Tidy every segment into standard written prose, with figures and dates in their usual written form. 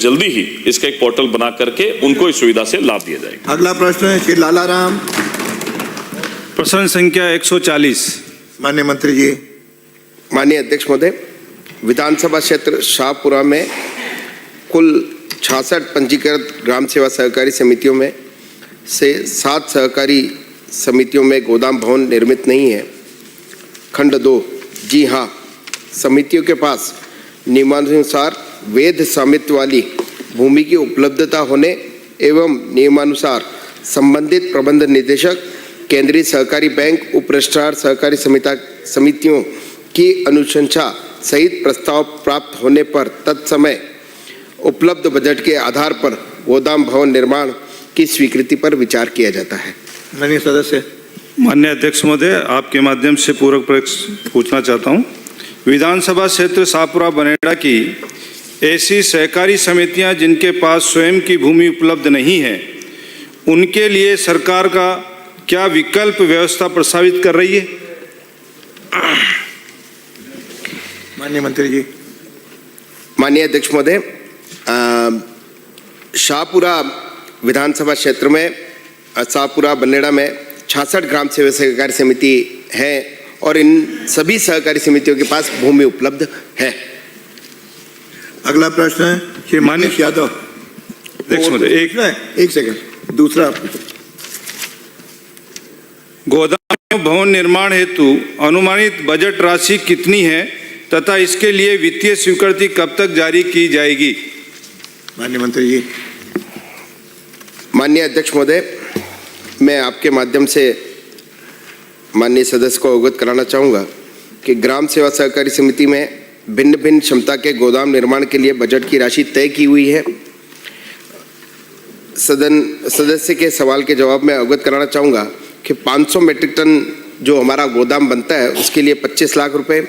जल्दी ही इसका एक पोर्टल बना करके उनको इस सुविधा से लाभ दिया जाएगा। अगला प्रश्न है श्री लालाराम। प्रश्न संख्या 140। माननीय मंत्री जी। माननीय अध्यक्ष महोदय, विधानसभा क्षेत्र शाहपुरा में कुल 66 पंजीकृत ग्राम सेवा सहकारी समितियों में से 7 सहकारी समितियों में गोदाम भवन निर्मित नहीं है। खंड 2, जी हाँ, समितियों के पास नियमानुसार वैध स्वामित्व वाली भूमि की उपलब्धता होने एवं नियमानुसार संबंधित प्रबंध निदेशक, केंद्रीय सहकारी बैंक, उप रजिस्ट्रार सहकारी समितियों की अनुशंसा सहित प्रस्ताव प्राप्त होने पर तत्समय उपलब्ध बजट के आधार पर गोदाम भवन निर्माण की स्वीकृति पर विचार किया जाता है। माननीय सदस्य। माननीय अध्यक्ष महोदय, आपके माध्यम से पूरक प्रश्न पूछना चाहता हूं। विधानसभा क्षेत्र शाहपुरा बनेड़ा की ऐसी सहकारी समितियां जिनके पास स्वयं की भूमि उपलब्ध नहीं है, उनके लिए सरकार का क्या विकल्प व्यवस्था प्रस्तावित कर रही है? माननीय मंत्री जी। माननीय अध्यक्ष महोदय, शाहपुरा विधानसभा क्षेत्र में शाहपुरा बनेड़ा में 66 ग्राम सेवा सहकारी समिति है और इन सभी सहकारी समितियों के पास भूमि उपलब्ध है। अगला प्रश्न है श्री मनीष यादव। अध्यक्ष महोदय, एक सेकंड, दूसरा। गोदाम भवन निर्माण हेतु अनुमानित बजट राशि कितनी है तथा इसके लिए वित्तीय स्वीकृति कब तक जारी की जाएगी? माननीय मंत्री जी। माननीय अध्यक्ष महोदय, मैं आपके माध्यम से माननीय सदस्य को अवगत कराना चाहूँगा कि ग्राम सेवा सहकारी समिति में भिन्न भिन्न क्षमता के गोदाम निर्माण के लिए बजट की राशि तय की हुई है। सदस्य के सवाल के जवाब में अवगत कराना चाहूँगा कि 500 मेट्रिक टन जो हमारा गोदाम बनता है उसके लिए 25 लाख रुपए,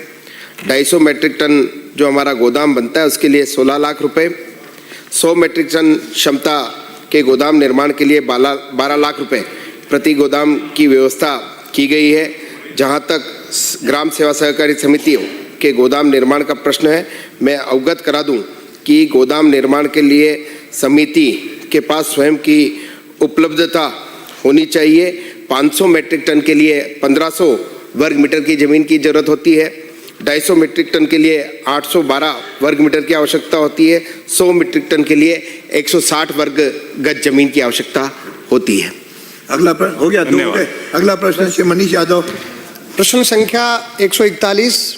250 मेट्रिक टन जो हमारा गोदाम बनता है उसके लिए 16 लाख रुपए, 100 मेट्रिक टन क्षमता के गोदाम निर्माण के लिए 12 लाख रुपए प्रति गोदाम की व्यवस्था की गई है। जहां तक ग्राम सेवा सहकारी समितियों के गोदाम निर्माण का प्रश्न है, मैं अवगत करा दूं कि गोदाम निर्माण के लिए समिति के पास स्वयं की उपलब्धता होनी चाहिए। 500 मेट्रिक टन के लिए 1500 वर्ग मीटर की ज़मीन की ज़रूरत होती है, 250 मेट्रिक टन के लिए 812 वर्ग मीटर की आवश्यकता होती है, 100 मेट्रिक टन के लिए 160 वर्ग गज जमीन की आवश्यकता होती है। अगला प्रश्न हो गया, दो हो गए। अगला प्रश्न श्री मनीष यादव। प्रश्न संख्या 141।